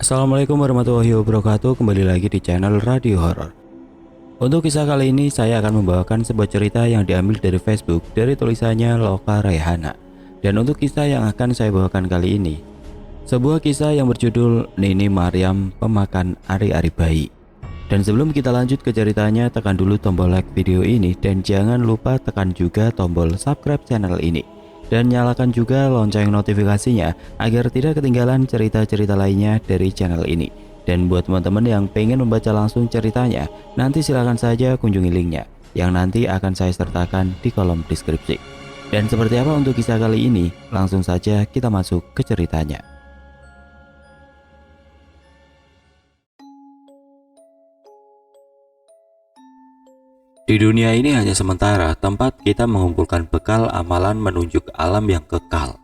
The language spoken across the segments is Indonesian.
Assalamualaikum warahmatullahi wabarakatuh. Kembali lagi di channel Radio Horor. Untuk kisah kali ini saya akan membawakan sebuah cerita yang diambil dari Facebook dari tulisannya Loka Rehana. Dan untuk kisah yang akan saya bawakan kali ini, sebuah kisah yang berjudul Nini Mariam Pemakan Ari-Ari Bayi. Dan sebelum kita lanjut ke ceritanya, tekan dulu tombol like video ini dan jangan lupa tekan juga tombol subscribe channel ini. Dan nyalakan juga lonceng notifikasinya agar tidak ketinggalan cerita-cerita lainnya dari channel ini. Dan buat teman-teman yang pengen membaca langsung ceritanya, nanti silahkan saja kunjungi linknya yang nanti akan saya sertakan di kolom deskripsi. Dan seperti apa untuk kisah kali ini? Langsung saja kita masuk ke ceritanya. Di dunia ini hanya sementara tempat kita mengumpulkan bekal amalan menuju ke alam yang kekal.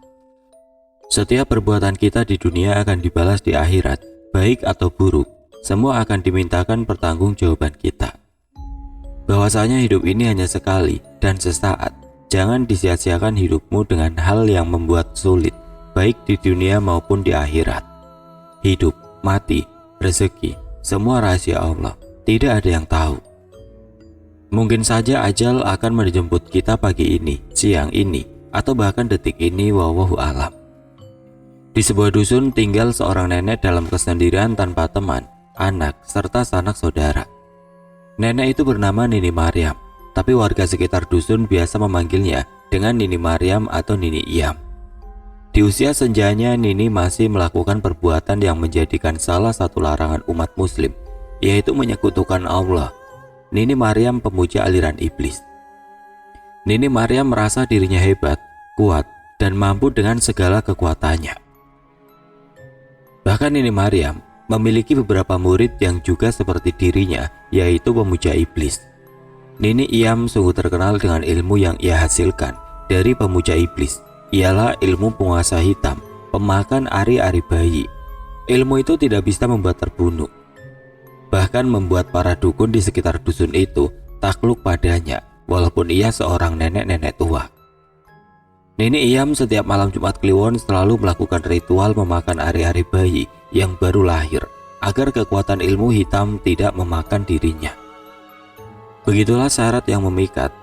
Setiap perbuatan kita di dunia akan dibalas di akhirat, baik atau buruk, semua akan dimintakan pertanggungjawaban kita. Bahwasanya hidup ini hanya sekali dan sesaat, jangan disia-siakan hidupmu dengan hal yang membuat sulit, baik di dunia maupun di akhirat. Hidup, mati, rezeki, semua rahasia Allah, tidak ada yang tahu. Mungkin saja ajal akan menjemput kita pagi ini, siang ini, atau bahkan detik ini, wallahu alam. Di sebuah dusun tinggal seorang nenek dalam kesendirian tanpa teman, anak, serta sanak saudara. Nenek itu bernama Nini Mariam, tapi warga sekitar dusun biasa memanggilnya dengan Nini Mariam atau Nini Iyam. Di usia senjanya, Nini masih melakukan perbuatan yang menjadikan salah satu larangan umat muslim, yaitu menyekutukan Allah. Nini Mariam pemuja aliran iblis. Nini Mariam merasa dirinya hebat, kuat, dan mampu dengan segala kekuatannya. Bahkan Nini Mariam memiliki beberapa murid yang juga seperti dirinya, yaitu pemuja iblis. Nini Iyam sungguh terkenal dengan ilmu yang ia hasilkan dari pemuja iblis, ialah ilmu penguasa hitam, pemakan ari-ari bayi. Ilmu itu tidak bisa membuat terbunuh, bahkan membuat para dukun di sekitar dusun itu takluk padanya, walaupun ia seorang nenek-nenek tua. Nini Iyam setiap malam Jumat Kliwon selalu melakukan ritual memakan ari-ari bayi yang baru lahir, agar kekuatan ilmu hitam tidak memakan dirinya. Begitulah syarat yang memikat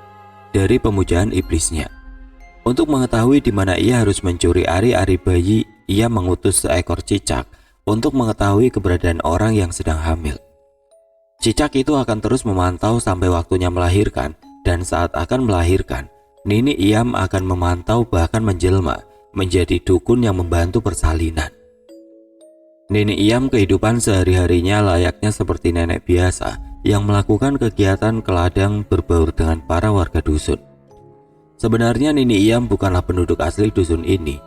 dari pemujaan iblisnya. Untuk mengetahui di mana ia harus mencuri ari-ari bayi, ia mengutus seekor cicak untuk mengetahui keberadaan orang yang sedang hamil. Cicak itu akan terus memantau sampai waktunya melahirkan, dan saat akan melahirkan, Nini Iyam akan memantau bahkan menjelma menjadi dukun yang membantu persalinan. Nini Iyam kehidupan sehari-harinya layaknya seperti nenek biasa yang melakukan kegiatan ke ladang berbaur dengan para warga dusun. Sebenarnya Nini Iyam bukanlah penduduk asli dusun ini.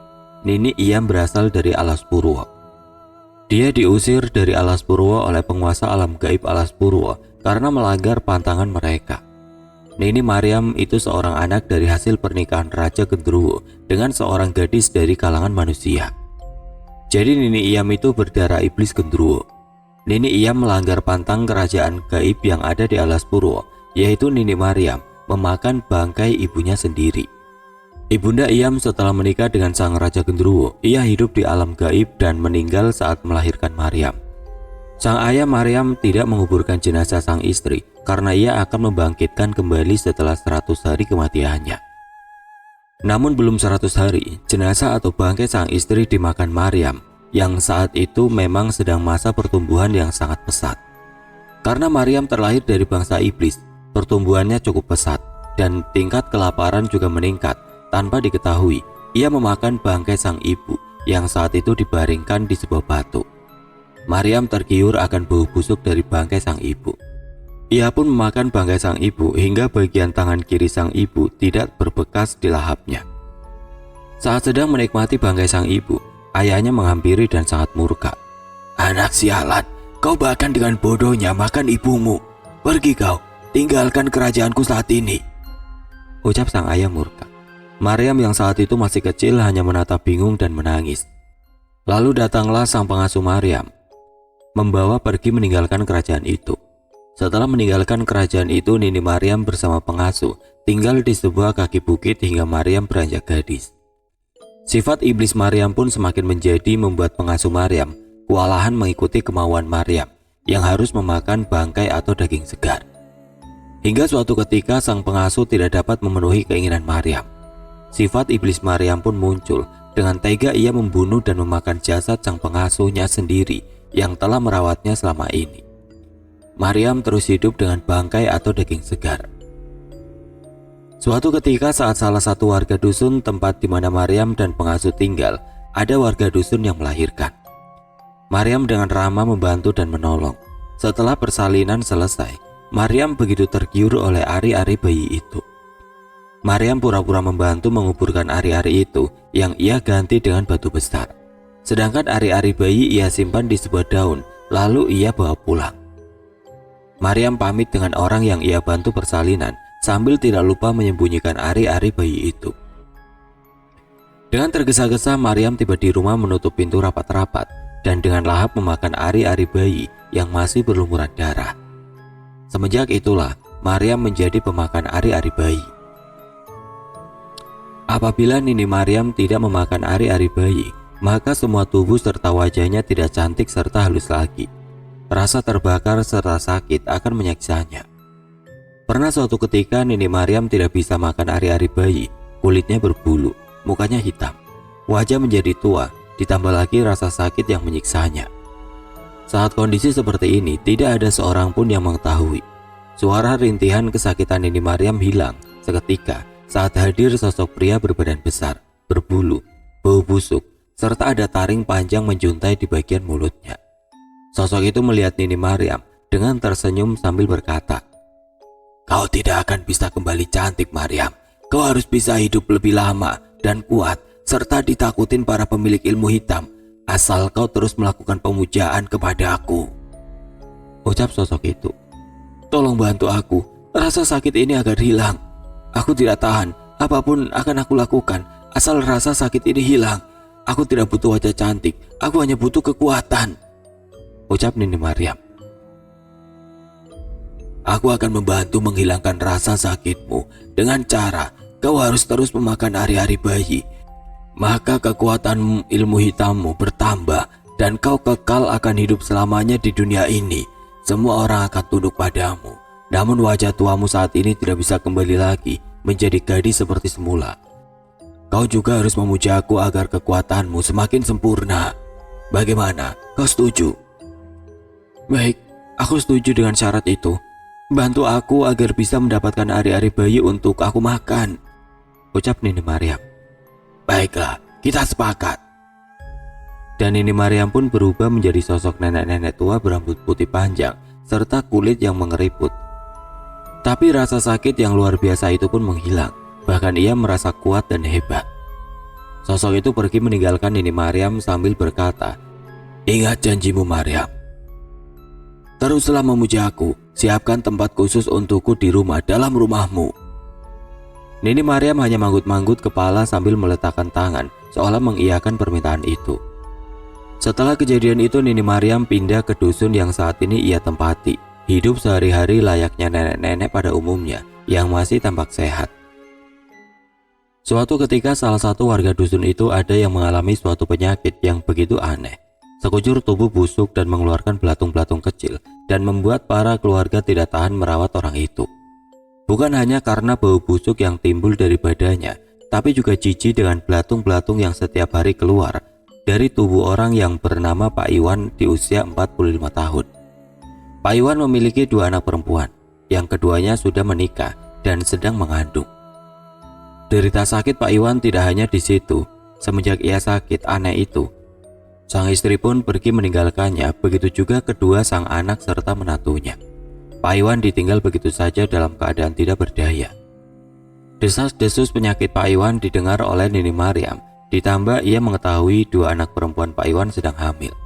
Nini Iyam berasal dari Alas Purwo. Dia diusir dari Alas Purwo oleh penguasa alam gaib Alas Purwo karena melanggar pantangan mereka. Nini Mariam itu seorang anak dari hasil pernikahan Raja Gendruwo dengan seorang gadis dari kalangan manusia. Jadi Nini Iyam itu berdarah iblis Gendruwo. Nini Iyam melanggar pantang kerajaan gaib yang ada di Alas Purwo, yaitu Nini Mariam memakan bangkai ibunya sendiri. Ibunda Iyam setelah menikah dengan sang Raja Gendruwo, ia hidup di alam gaib dan meninggal saat melahirkan Mariam. Sang ayah Mariam tidak menguburkan jenazah sang istri karena ia akan membangkitkan kembali setelah 100 hari kematiannya. Namun belum 100 hari, jenazah atau bangkai sang istri dimakan Mariam yang saat itu memang sedang masa pertumbuhan yang sangat pesat. Karena Mariam terlahir dari bangsa iblis, pertumbuhannya cukup pesat dan tingkat kelaparan juga meningkat. Tanpa diketahui, ia memakan bangkai sang ibu yang saat itu dibaringkan di sebuah batu. Mariam tergiur akan bau busuk dari bangkai sang ibu. Ia pun memakan bangkai sang ibu hingga bagian tangan kiri sang ibu tidak berbekas di lahapnya. Saat sedang menikmati bangkai sang ibu, ayahnya menghampiri dan sangat murka. "Anak sialan, kau bahkan dengan bodohnya makan ibumu. Pergi kau, tinggalkan kerajaanku saat ini," ucap sang ayah murka. Mariam yang saat itu masih kecil hanya menatap bingung dan menangis. Lalu datanglah sang pengasuh Mariam, membawa pergi meninggalkan kerajaan itu. Setelah meninggalkan kerajaan itu, Nini Mariam bersama pengasuh tinggal di sebuah kaki bukit hingga Mariam beranjak gadis. Sifat iblis Mariam pun semakin menjadi membuat pengasuh Mariam kewalahan mengikuti kemauan Maryam yang harus memakan bangkai atau daging segar. Hingga suatu ketika sang pengasuh tidak dapat memenuhi keinginan Maryam. Sifat iblis Maryam pun muncul. Dengan tega ia membunuh dan memakan jasad sang pengasuhnya sendiri yang telah merawatnya selama ini. Maryam terus hidup dengan bangkai atau daging segar. Suatu ketika saat salah satu warga dusun tempat di mana Maryam dan pengasuh tinggal, ada warga dusun yang melahirkan. Maryam dengan ramah membantu dan menolong. Setelah persalinan selesai, Maryam begitu tergiur oleh ari-ari bayi itu. Maryam pura-pura membantu menguburkan ari-ari itu yang ia ganti dengan batu besar. Sedangkan ari-ari bayi ia simpan di sebuah daun, lalu ia bawa pulang. Maryam pamit dengan orang yang ia bantu persalinan sambil tidak lupa menyembunyikan ari-ari bayi itu. Dengan tergesa-gesa Maryam tiba di rumah menutup pintu rapat-rapat dan dengan lahap memakan ari-ari bayi yang masih berlumuran darah. Semenjak itulah Maryam menjadi pemakan ari-ari bayi. Apabila Nini Maryam tidak memakan ari-ari bayi, maka semua tubuh serta wajahnya tidak cantik serta halus lagi. Rasa terbakar serta sakit akan menyiksanya. Pernah suatu ketika Nini Maryam tidak bisa makan ari-ari bayi, kulitnya berbulu, mukanya hitam, wajah menjadi tua, ditambah lagi rasa sakit yang menyiksanya. Saat kondisi seperti ini, tidak ada seorang pun yang mengetahui. Suara rintihan kesakitan Nini Maryam hilang seketika saat hadir sosok pria berbadan besar, berbulu, bau busuk, serta ada taring panjang menjuntai di bagian mulutnya. Sosok itu melihat Nini Maryam dengan tersenyum sambil berkata, "Kau tidak akan bisa kembali cantik, Maryam. Kau harus bisa hidup lebih lama dan kuat, serta ditakutin para pemilik ilmu hitam, asal kau terus melakukan pemujaan kepada aku." Ucap sosok itu, "Tolong bantu aku, rasa sakit ini agar hilang. Aku tidak tahan, apapun akan aku lakukan, asal rasa sakit ini hilang. Aku tidak butuh wajah cantik, aku hanya butuh kekuatan." Ucap Nini Maryam. "Aku akan membantu menghilangkan rasa sakitmu dengan cara kau harus terus memakan ari-ari bayi. Maka kekuatan ilmu hitammu bertambah dan kau kekal akan hidup selamanya di dunia ini. Semua orang akan tunduk padamu. Namun wajah tuamu saat ini tidak bisa kembali lagi menjadi gadis seperti semula. Kau juga harus memuja aku agar kekuatanmu semakin sempurna. Bagaimana? Kau setuju?" "Baik, aku setuju dengan syarat itu. Bantu aku agar bisa mendapatkan ari-ari bayi untuk aku makan," ucap Nini Maryam. "Baiklah, kita sepakat." Dan Nini Maryam pun berubah menjadi sosok nenek-nenek tua berambut putih panjang serta kulit yang mengeriput. Tapi rasa sakit yang luar biasa itu pun menghilang. Bahkan ia merasa kuat dan hebat. Sosok itu pergi meninggalkan Nini Maryam sambil berkata, "Ingat janjimu, Maryam. Teruslah memuja aku, siapkan tempat khusus untukku di rumah dalam rumahmu." Nini Maryam hanya manggut-manggut kepala sambil meletakkan tangan seolah mengiyakan permintaan itu. Setelah kejadian itu Nini Maryam pindah ke dusun yang saat ini ia tempati, hidup sehari-hari layaknya nenek-nenek pada umumnya yang masih tampak sehat. Suatu ketika salah satu warga dusun itu ada yang mengalami suatu penyakit yang begitu aneh. Sekujur tubuh busuk dan mengeluarkan belatung-belatung kecil dan membuat para keluarga tidak tahan merawat orang itu. Bukan hanya karena bau busuk yang timbul dari badannya, tapi juga jijik dengan belatung-belatung yang setiap hari keluar dari tubuh orang yang bernama Pak Iwan di usia 45 tahun. Pak Iwan memiliki 2 anak perempuan, yang keduanya sudah menikah dan sedang mengandung. Derita sakit Pak Iwan tidak hanya di situ. Semenjak ia sakit aneh itu, sang istri pun pergi meninggalkannya, begitu juga kedua sang anak serta menantunya. Pak Iwan ditinggal begitu saja dalam keadaan tidak berdaya. Desas-desus penyakit Pak Iwan didengar oleh Nini Maryam, ditambah ia mengetahui 2 anak perempuan Pak Iwan sedang hamil.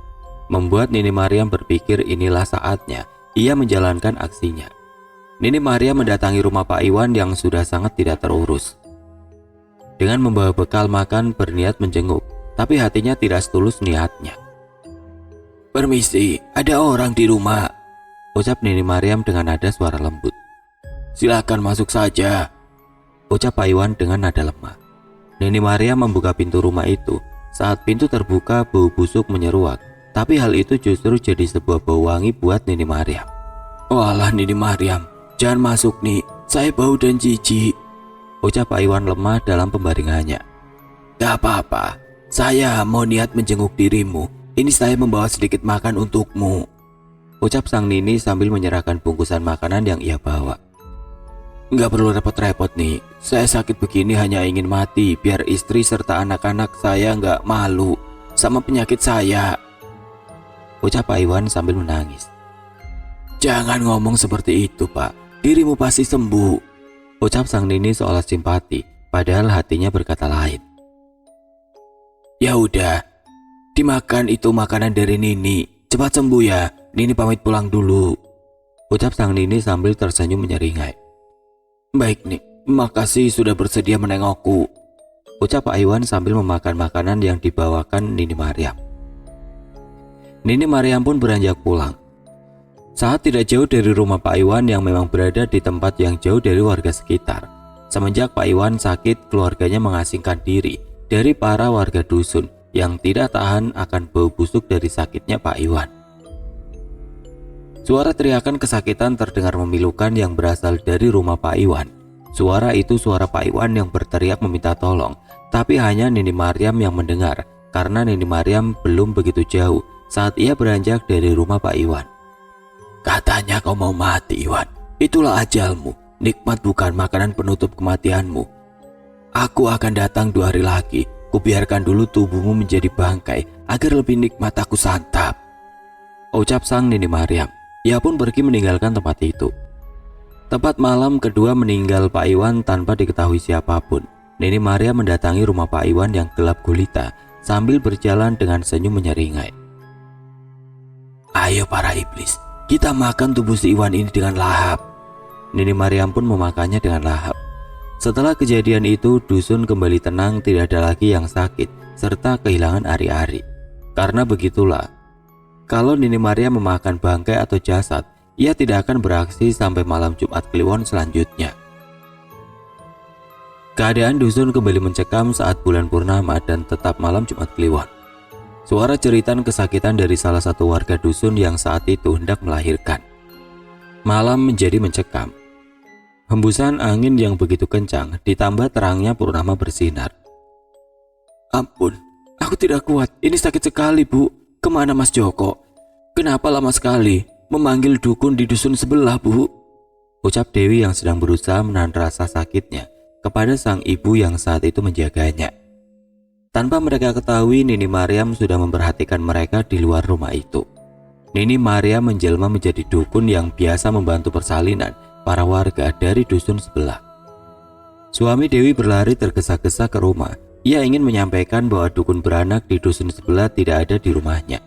Membuat Nini Maryam berpikir inilah saatnya ia menjalankan aksinya. Nini Maryam mendatangi rumah Pak Iwan yang sudah sangat tidak terurus. Dengan membawa bekal makan berniat menjenguk, tapi hatinya tidak setulus niatnya. "Permisi, ada orang di rumah," ucap Nini Maryam dengan nada suara lembut. "Silakan masuk saja," ucap Pak Iwan dengan nada lemah. Nini Maryam membuka pintu rumah itu. Saat pintu terbuka, bau busuk menyeruak Tapi hal itu justru jadi sebuah bau wangi buat Nini Mariam. "Walah Nini Mariam, jangan masuk nih, saya bau dan jijik," ucap Pak Iwan lemah dalam pembaringannya. "Gak apa-apa, saya mau niat menjenguk dirimu. Ini saya membawa sedikit makan untukmu," ucap sang Nini sambil menyerahkan bungkusan makanan yang ia bawa. "Nggak perlu repot-repot nih, saya sakit begini hanya ingin mati biar istri serta anak-anak saya nggak malu sama penyakit saya," ucap Pak Iwan sambil menangis. "Jangan ngomong seperti itu Pak, dirimu pasti sembuh," ucap sang Nini seolah simpati, padahal hatinya berkata lain. "Ya udah, dimakan itu makanan dari Nini, cepat sembuh ya, Nini pamit pulang dulu," ucap sang Nini sambil tersenyum menyeringai. "Baik nih, makasih sudah bersedia menengokku," ucap Pak Iwan sambil memakan makanan yang dibawakan Nini Mariam. Nini Mariam pun beranjak pulang. Saat tidak jauh dari rumah Pak Iwan yang memang berada di tempat yang jauh dari warga sekitar. Semenjak Pak Iwan sakit, keluarganya mengasingkan diri dari para warga dusun yang tidak tahan akan bau busuk dari sakitnya Pak Iwan. Suara teriakan kesakitan terdengar memilukan yang berasal dari rumah Pak Iwan. Suara itu suara Pak Iwan yang berteriak meminta tolong, tapi hanya Nini Mariam yang mendengar karena Nini Mariam belum begitu jauh saat ia beranjak dari rumah Pak Iwan. "Katanya kau mau mati, Iwan. Itulah ajalmu. Nikmat bukan makanan penutup kematianmu. Aku akan datang 2 hari lagi. Kubiarkan dulu tubuhmu menjadi bangkai agar lebih nikmat aku santap," ucap sang Nini Mariam. Ia pun pergi meninggalkan tempat itu. Tepat malam kedua meninggal Pak Iwan tanpa diketahui siapapun. Nini Mariam mendatangi rumah Pak Iwan yang gelap gulita sambil berjalan dengan senyum menyeringai. "Ayo para iblis, kita makan tubuh si Iwan ini dengan lahap." Nini Mariam pun memakannya dengan lahap. Setelah kejadian itu, dusun kembali tenang, tidak ada lagi yang sakit serta kehilangan ari-ari. Karena begitulah, kalau Nini Mariam memakan bangkai atau jasad, ia tidak akan beraksi sampai malam Jumat Kliwon selanjutnya. Keadaan dusun kembali mencekam saat bulan purnama dan tetap malam Jumat Kliwon. Suara jeritan kesakitan dari salah satu warga dusun yang saat itu hendak melahirkan. Malam menjadi mencekam. Hembusan angin yang begitu kencang ditambah terangnya purnama bersinar. "Ampun, aku tidak kuat. Ini sakit sekali, Bu. Kemana Mas Joko? Kenapa lama sekali memanggil dukun di dusun sebelah, Bu?" ucap Dewi yang sedang berusaha menahan rasa sakitnya kepada sang ibu yang saat itu menjaganya. Tanpa mereka ketahui, Nini Mariam sudah memperhatikan mereka di luar rumah itu. Nini Mariam menjelma menjadi dukun yang biasa membantu persalinan para warga dari dusun sebelah. Suami Dewi berlari tergesa-gesa ke rumah. Ia ingin menyampaikan bahwa dukun beranak di dusun sebelah tidak ada di rumahnya.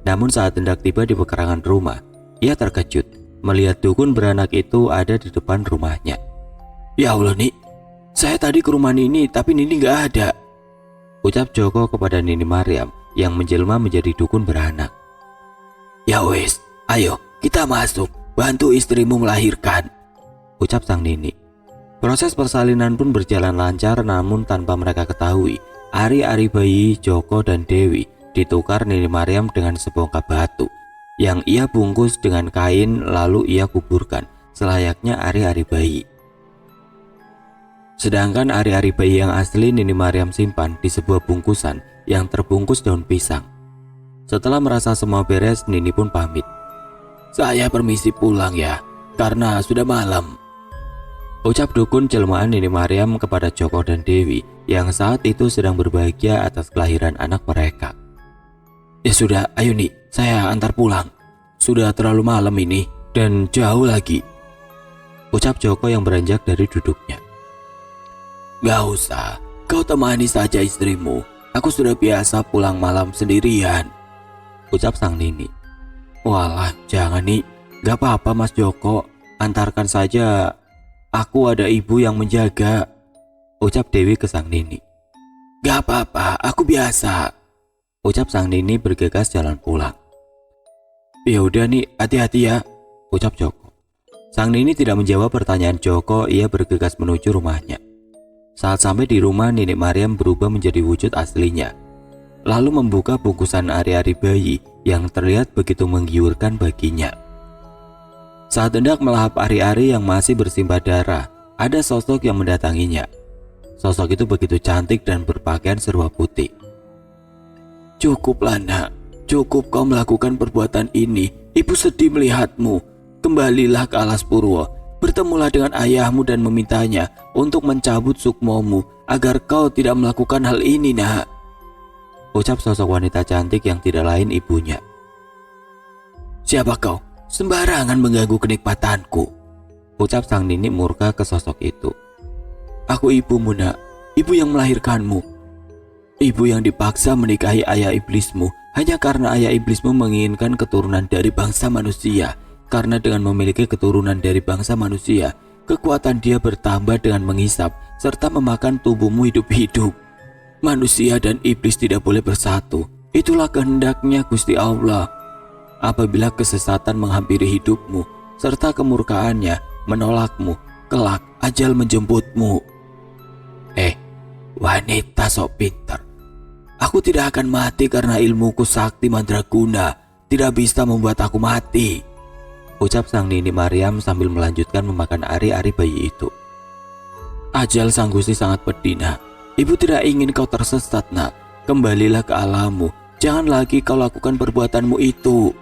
Namun saat hendak tiba di pekarangan rumah, ia terkejut melihat dukun beranak itu ada di depan rumahnya. "Ya Allah, Nik, saya tadi ke rumah Nini tapi Nini nggak ada," ucap Joko kepada Nini Mariam yang menjelma menjadi dukun beranak. "Ya wes, ayo kita masuk, bantu istrimu melahirkan," ucap sang Nini. Proses persalinan pun berjalan lancar, namun tanpa mereka ketahui, ari-ari bayi Joko dan Dewi ditukar Nini Mariam dengan sebongkah batu yang ia bungkus dengan kain lalu ia kuburkan selayaknya ari-ari bayi. Sedangkan ari-ari bayi yang asli Nini Mariam simpan di sebuah bungkusan yang terbungkus daun pisang. Setelah merasa semua beres, Nini pun pamit. "Saya permisi pulang ya, karena sudah malam," ucap dukun jelmaan Nini Mariam kepada Joko dan Dewi yang saat itu sedang berbahagia atas kelahiran anak mereka. "Ya sudah, ayo nih, saya antar pulang. Sudah terlalu malam ini dan jauh lagi," ucap Joko yang beranjak dari duduknya. "Gak usah, kau temani saja istrimu. Aku sudah biasa pulang malam sendirian," ucap sang Nini. "Walah, jangan nih, gak apa-apa Mas Joko, antarkan saja. Aku ada ibu yang menjaga," ucap Dewi ke sang Nini. "Gak apa-apa, aku biasa," ucap sang Nini bergegas jalan pulang. "Ya udah nih, hati-hati ya," ucap Joko. Sang Nini tidak menjawab pertanyaan Joko, ia bergegas menuju rumahnya. Saat sampai di rumah, Nini Mariam berubah menjadi wujud aslinya, lalu membuka bungkusan ari-ari bayi yang terlihat begitu menggiurkan baginya. Saat hendak melahap ari-ari yang masih bersimbah darah, ada sosok yang mendatanginya. Sosok itu begitu cantik dan berpakaian serba putih. "Cukuplah nak, cukup kau melakukan perbuatan ini. Ibu sedih melihatmu. Kembalilah ke alas Purwo, bertemulah dengan ayahmu dan memintanya untuk mencabut sukmomu agar kau tidak melakukan hal ini nak," ucap sosok wanita cantik yang tidak lain ibunya. "Siapa kau? Sembarangan mengganggu kenikmatanku," ucap sang nini murka ke sosok itu. "Aku ibumu nak, ibu yang melahirkanmu. Ibu yang dipaksa menikahi ayah iblismu hanya karena ayah iblismu menginginkan keturunan dari bangsa manusia. Karena dengan memiliki keturunan dari bangsa manusia, kekuatan dia bertambah dengan menghisap serta memakan tubuhmu hidup-hidup. Manusia dan iblis tidak boleh bersatu. Itulah kehendaknya Gusti Allah. Apabila kesesatan menghampiri hidupmu serta kemurkaannya menolakmu, kelak ajal menjemputmu." Wanita sok pintar. "Aku tidak akan mati karena ilmuku sakti mandraguna tidak bisa membuat aku mati," ucap sang nini Maryam sambil melanjutkan memakan ari-ari bayi itu. "Ajal sang Gusti sangat pedih nak. Ibu tidak ingin kau tersesat nak. Kembalilah ke alammu. Jangan lagi kau lakukan perbuatanmu itu."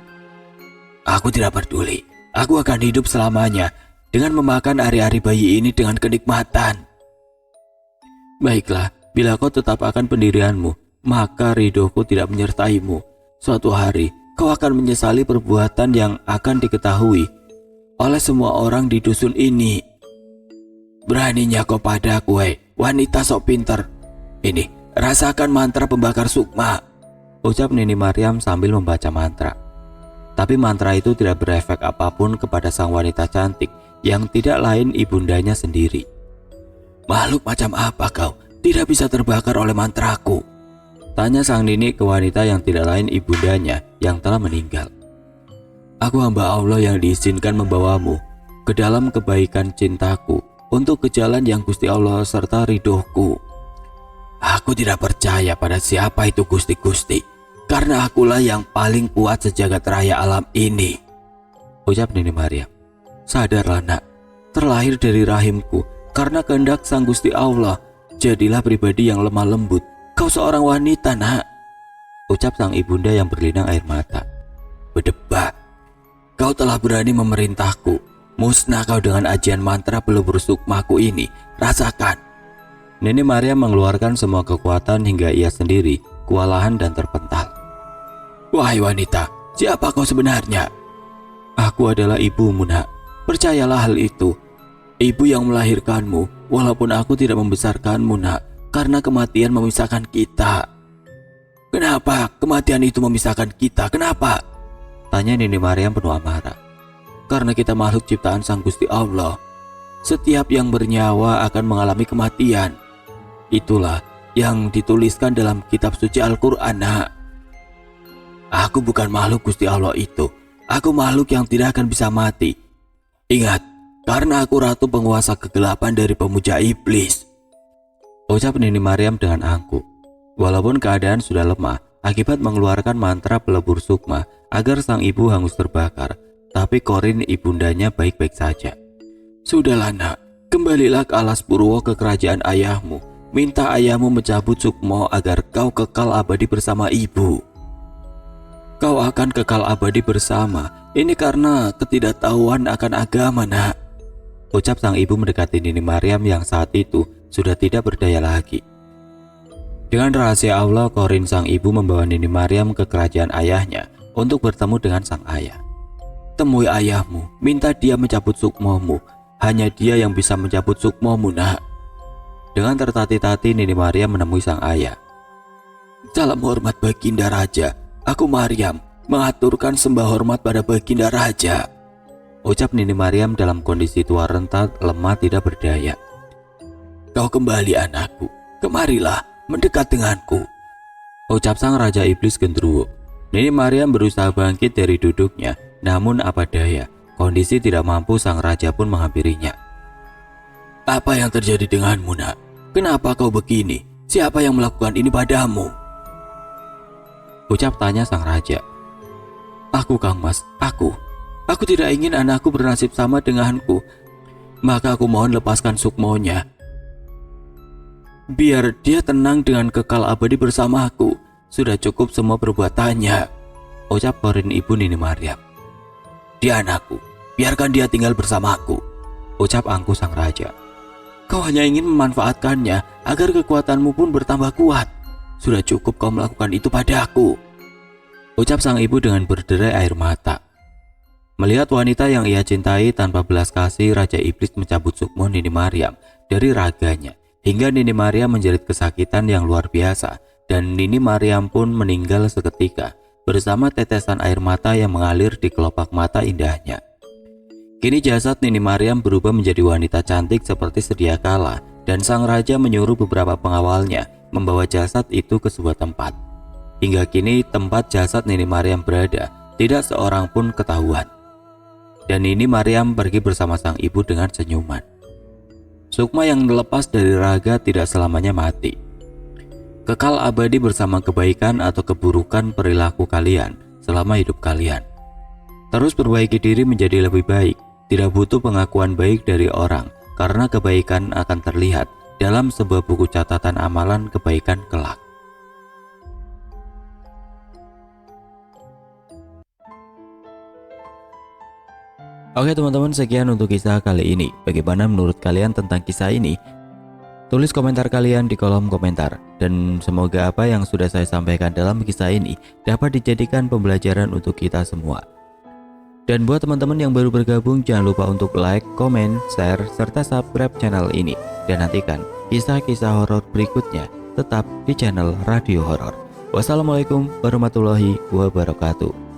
"Aku tidak peduli. Aku akan hidup selamanya dengan memakan ari-ari bayi ini dengan kenikmatan." "Baiklah, bila kau tetap akan pendirianmu, maka ridhoku tidak menyertaimu. Suatu hari kau akan menyesali perbuatan yang akan diketahui oleh semua orang di dusun ini." "Beraninya kau padaku, wanita sok pintar. Ini, rasakan mantra pembakar sukma," ucap Nini Maryam sambil membaca mantra. Tapi mantra itu tidak berefek apapun kepada sang wanita cantik yang tidak lain ibundanya sendiri. "Makhluk macam apa kau? Tidak bisa terbakar oleh mantraku?" tanya sang nini ke wanita yang tidak lain ibundanya yang telah meninggal. "Aku hamba Allah yang diizinkan membawamu ke dalam kebaikan cintaku untuk ke jalan yang Gusti Allah serta ridhoku." "Aku tidak percaya pada siapa itu Gusti-Gusti, karena akulah yang paling kuat sejagat raya alam ini," ucap Nini Maryam. "Sadarlah nak, terlahir dari rahimku karena kehendak sang Gusti Allah. Jadilah pribadi yang lemah lembut. Kau seorang wanita nak," ucap sang ibunda yang berlinang air mata. "Berdebah, kau telah berani memerintahku. Musnah kau dengan ajian mantra pelebur sukmaku ini. Rasakan." Nini Maryam mengeluarkan semua kekuatan hingga ia sendiri kewalahan dan terpental. "Wahai wanita, siapa kau sebenarnya?" "Aku adalah ibumu nak. Percayalah hal itu. Ibu yang melahirkanmu, walaupun aku tidak membesarkanmu nak, karena kematian memisahkan kita." "Kenapa kematian itu memisahkan kita? Kenapa?" tanya Nini Maryam penuh amarah. "Karena kita makhluk ciptaan sang Gusti Allah. Setiap yang bernyawa akan mengalami kematian. Itulah yang dituliskan dalam kitab suci Al-Quran nak. Aku bukan makhluk Gusti Allah itu. Aku makhluk yang tidak akan bisa mati. Ingat, karena aku ratu penguasa kegelapan dari pemuja iblis," ucap Nini Maryam dengan angkuh. Walaupun keadaan sudah lemah akibat mengeluarkan mantra pelebur sukma agar sang ibu hangus terbakar, tapi Korin ibundanya baik-baik saja. "Sudahlah nak, kembalilah ke alas Purwo ke kerajaan ayahmu. Minta ayahmu mencabut sukmo agar kau kekal abadi bersama ibu." "Kau akan kekal abadi bersama. Ini karena ketidaktahuan akan agama nak," ucap sang ibu mendekati Nini Maryam yang saat itu sudah tidak berdaya lagi. Dengan rahasia Allah, Korin sang ibu membawa Nini Maryam ke kerajaan ayahnya untuk bertemu dengan sang ayah. "Temui ayahmu, minta dia mencabut sukmomu. Hanya dia yang bisa mencabut sukmomu nak." Dengan tertati-tati Nini Maryam menemui sang ayah. "Salam hormat Baginda Raja. Aku Maryam, mengaturkan sembah hormat pada Baginda Raja," ucap Nini Maryam dalam kondisi tua renta, lemah tidak berdaya. "Kau kembali anakku, kemarilah mendekat denganku," ucap sang Raja Iblis Gendruwo. Nini Maryam berusaha bangkit dari duduknya, namun apa daya, kondisi tidak mampu sang raja pun menghampirinya. "Apa yang terjadi denganmu nak? Kenapa kau begini? Siapa yang melakukan ini padamu?" ucap tanya sang raja. Aku Kang Mas, aku tidak ingin anakku bernasib sama denganku. Maka aku mohon lepaskan Sukmonya. Biar dia tenang dengan kekal abadi bersamaku. Sudah cukup semua perbuatannya, ucap Korin ibu Nini Mariam. Dia anakku, biarkan dia tinggal bersamaku, ucap Angku sang raja. Kau hanya ingin memanfaatkannya agar kekuatanmu pun bertambah kuat. Sudah cukup kau melakukan itu padaku, ucap sang ibu dengan berderai air mata. Melihat wanita yang ia cintai tanpa belas kasih, Raja Iblis mencabut Sukmo Nini Mariam dari raganya, hingga Nini Mariam menjerit kesakitan yang luar biasa, dan Nini Mariam pun meninggal seketika bersama tetesan air mata yang mengalir di kelopak mata indahnya. Kini jasad Nini Mariam berubah menjadi wanita cantik seperti sedia kala, dan sang raja menyuruh beberapa pengawalnya membawa jasad itu ke sebuah tempat. Hingga kini tempat jasad Nini Mariam berada tidak seorang pun ketahuan. Dan Nini Mariam pergi bersama sang ibu dengan senyuman. Sukma yang lepas dari raga tidak selamanya mati. Kekal abadi bersama kebaikan atau keburukan perilaku kalian selama hidup kalian. Terus perbaiki diri menjadi lebih baik. Tidak butuh pengakuan baik dari orang, karena kebaikan akan terlihat dalam sebuah buku catatan amalan kebaikan kelak. Oke teman-teman, sekian untuk kisah kali ini. Bagaimana menurut kalian tentang kisah ini? Tulis komentar kalian di kolom komentar. Dan semoga apa yang sudah saya sampaikan dalam kisah ini dapat dijadikan pembelajaran untuk kita semua. Dan buat teman-teman yang baru bergabung, jangan lupa untuk like, komen, share, serta subscribe channel ini. Dan nantikan kisah-kisah horor berikutnya tetap di channel Radio Horor. Wassalamualaikum warahmatullahi wabarakatuh.